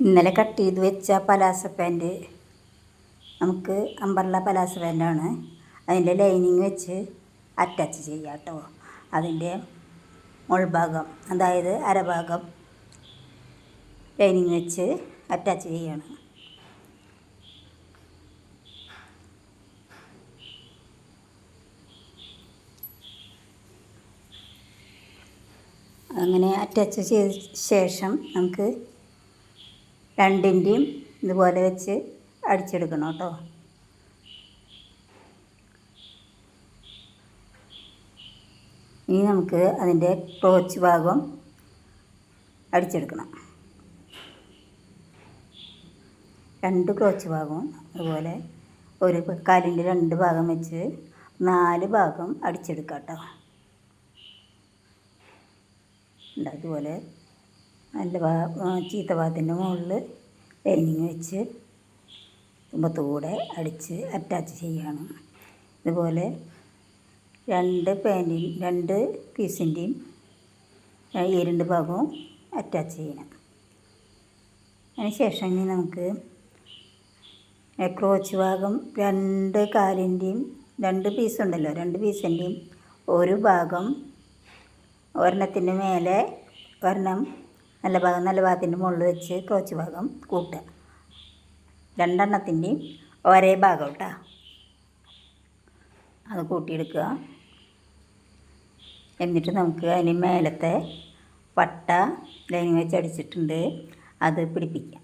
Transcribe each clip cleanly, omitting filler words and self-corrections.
ഇന്നലെ കട്ട് ചെയ്ത് വെച്ച പലാസ പാൻറ്റ് നമുക്ക് അമ്പർല പലാസ പാൻറ്റാണ്. അതിൻ്റെ ലൈനിങ് വെച്ച് അറ്റാച്ച് ചെയ്യാം കേട്ടോ. അതിൻ്റെ മുൾഭാഗം, അതായത് അരഭാഗം ലൈനിങ് വെച്ച് അറ്റാച്ച് ചെയ്യണം. അങ്ങനെ അറ്റാച്ച് ചെയ്ത ശേഷം നമുക്ക് രണ്ടിൻ്റെയും ഇതുപോലെ വെച്ച് അടിച്ചെടുക്കണം കേട്ടോ. ഇനി നമുക്ക് അതിൻ്റെ ക്രോച്ച് ഭാഗം അടിച്ചെടുക്കണം. രണ്ട് ക്രോച്ച് ഭാഗവും അതുപോലെ ഒരു കാലിൻ്റെ രണ്ട് ഭാഗം വെച്ച് 4 ഭാഗം അടിച്ചെടുക്കാം കേട്ടോ. അതുപോലെ നല്ല ചീത്ത ഭാഗത്തിൻ്റെ മുകളിൽ ലൈനിങ് വെച്ച് തുമ്പത്തൂടെ അടിച്ച് അറ്റാച്ച് ചെയ്യുകയാണ്. ഇതുപോലെ രണ്ട് പീസിൻ്റെയും ഈ 2 ഭാഗവും അറ്റാച്ച് ചെയ്യണം. അതിന് ശേഷം ഇനി നമുക്ക് ക്രോച്ച് ഭാഗം 2 കാലിൻ്റെയും 2 പീസുണ്ടല്ലോ, 2 പീസിൻ്റെയും ഒരു ഭാഗം ഒരെണ്ണത്തിൻ്റെ മേലെ ഒരെണ്ണം നല്ല ഭാഗത്തിൻ്റെ മുകളിൽ വെച്ച് ക്രോച്ച് ഭാഗം കൂട്ടുക. 2 എണ്ണത്തിൻ്റെയും ഒരേ ഭാഗം കേട്ടോ, അത് കൂട്ടിയെടുക്കുക. എന്നിട്ട് നമുക്ക് അതിന് മേലത്തെ പട്ട ലൈനിങ് വെച്ച് അടിച്ചിട്ടുണ്ട്, അത് പിടിപ്പിക്കാം.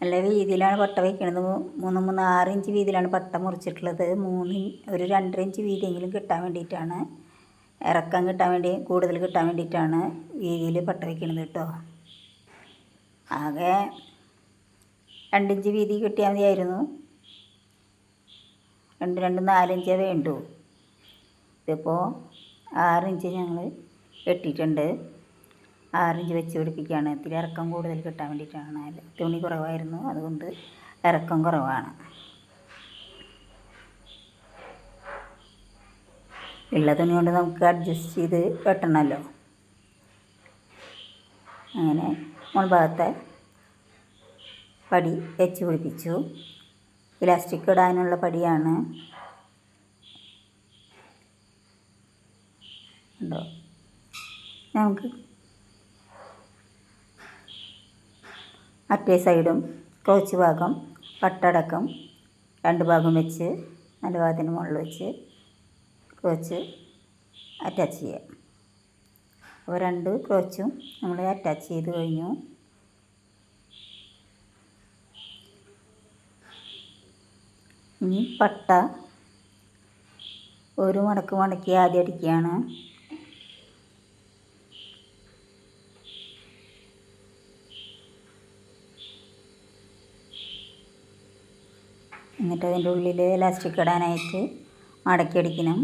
നല്ല വീതിയിലാണ് പട്ട വയ്ക്കുന്നത്. 6 ഇഞ്ച് വീതിയിലാണ് പട്ട മുറിച്ചിട്ടുള്ളത്. ഒരു 2.5 ഇഞ്ച് വീതിയെങ്കിലും കിട്ടാൻ വേണ്ടിയിട്ടാണ്, ഇറക്കം കിട്ടാൻ വേണ്ടി, കൂടുതൽ കിട്ടാൻ വേണ്ടിയിട്ടാണ് വീതിയിൽ പട്ട വയ്ക്കുന്നത് കേട്ടോ. ആകെ 2 ഇഞ്ച് വീതി കിട്ടിയാൽ മതിയായിരുന്നു. 4 ഇഞ്ചേ വേണ്ടൂ. ഇതിപ്പോൾ 6 ഇഞ്ച് ഞങ്ങൾ കെട്ടിയിട്ടുണ്ട്. 6 ഇഞ്ച് വെച്ച് പിടിപ്പിക്കുകയാണ്. ഇത്തിരി ഇറക്കം കൂടുതൽ കിട്ടാൻ വേണ്ടിയിട്ടാണ്. തുണി കുറവായിരുന്നു, അതുകൊണ്ട് ഇറക്കം കുറവാണ്. ഉള്ള തുണി കൊണ്ട് നമുക്ക് അഡ്ജസ്റ്റ് ചെയ്ത് വെട്ടണമല്ലോ. അങ്ങനെ മുൻഭാഗത്തെ പടി വെച്ച് പിടിപ്പിച്ചു. ഇലാസ്റ്റിക് ഇടാനുള്ള പടിയാണ് ഉണ്ടോ. നമുക്ക് മറ്റേ സൈഡും ക്രോച്ച് ഭാഗം പട്ടടക്കം 2 ഭാഗം വെച്ച് നല്ല ഭാഗത്തിന് മുകളിൽ വെച്ച് ക്രോച്ച് അറ്റാച്ച് ചെയ്യാം. അപ്പോൾ 2 ക്രോച്ചും നമ്മൾ അറ്റാച്ച് ചെയ്ത് കഴിഞ്ഞു. ഇനി പട്ട ഒരു മടക്കി ആദ്യം അടിക്കുകയാണ്. എന്നിട്ട് അതിൻ്റെ ഉള്ളിൽ ഇലാസ്റ്റിക് ഇടാനായിട്ട് മടക്കി അടിക്കണം.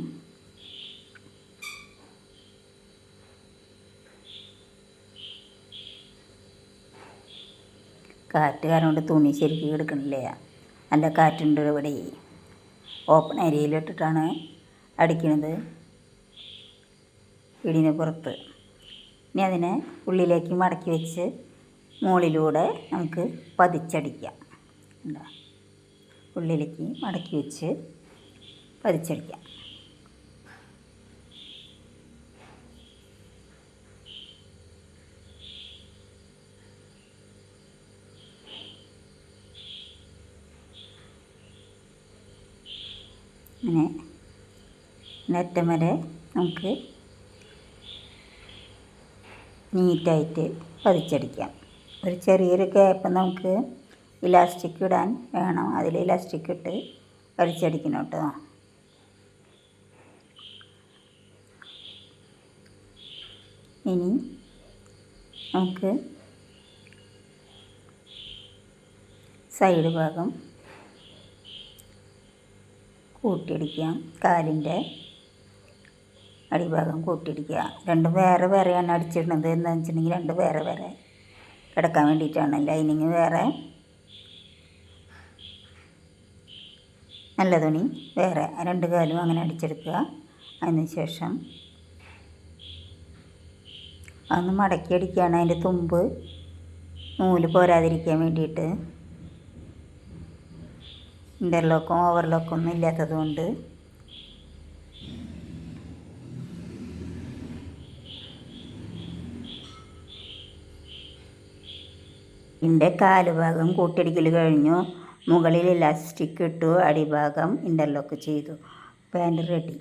കാറ്റ് കാരണം കൊണ്ട് തുണി ശരിക്കും എടുക്കണില്ല, നല്ല കാറ്റുണ്ട് ഇവിടെ. ഓപ്പൺ ഏരിയയിലിട്ടിട്ടാണ് അടിക്കുന്നത്, വീടിന് പുറത്ത്. ഇനി അതിനെ ഉള്ളിലേക്ക് മടക്കി വെച്ച് മുകളിലൂടെ നമുക്ക് പതിച്ചടിക്കാം. എന്താ, ഉള്ളിലേക്ക് മടക്കി വെച്ച് പതിച്ചടിക്കാം. അങ്ങനെ നെറ്റം വരെ നമുക്ക് നീറ്റായിട്ട് പതിച്ചടിക്കാം. ഒരു ചെറിയൊരു ഗ്യാപ്പ് നമുക്ക് ഇലാസ്റ്റിക് ഇടാൻ വേണം, അതിൽ ഇലാസ്റ്റിക് ഇട്ട് പതിച്ചടിക്കണം കേട്ടോ. ഇനി നമുക്ക് സൈഡ് ഭാഗം കൂട്ടിയടിക്കാം. കാലിൻ്റെ അടിഭാഗം കൂട്ടിയടിക്കുക. 2 വേറെ വേറെയാണ് അടിച്ചിടുന്നത്. എന്താണെന്ന് വെച്ചിട്ടുണ്ടെങ്കിൽ 2 വേറെ വേറെ കിടക്കാൻ വേണ്ടിയിട്ടാണ്. ലൈനിങ് വേറെ, നല്ല തുണി വേറെ. 2 കാലും അങ്ങനെ അടിച്ചെടുക്കുക. അതിന് ശേഷം അതൊന്ന് മടക്കി അടിക്കുകയാണ്. അതിൻ്റെ തുമ്പ് നൂല് പോരാതിരിക്കാൻ വേണ്ടിയിട്ട്. ഇൻ്റർലോക്കും ഓവർലോക്കും ഒന്നും ഇല്ലാത്തത് കൊണ്ട്. ഇതിൻ്റെ കാലുഭാഗം കൂട്ടിയടിക്കൽ കഴിഞ്ഞു. മുകളിൽ ഇലാസ്റ്റിക് ഇട്ടു, അടിഭാഗം ഇൻ്റർലോക്ക് ചെയ്തു. Pant ready.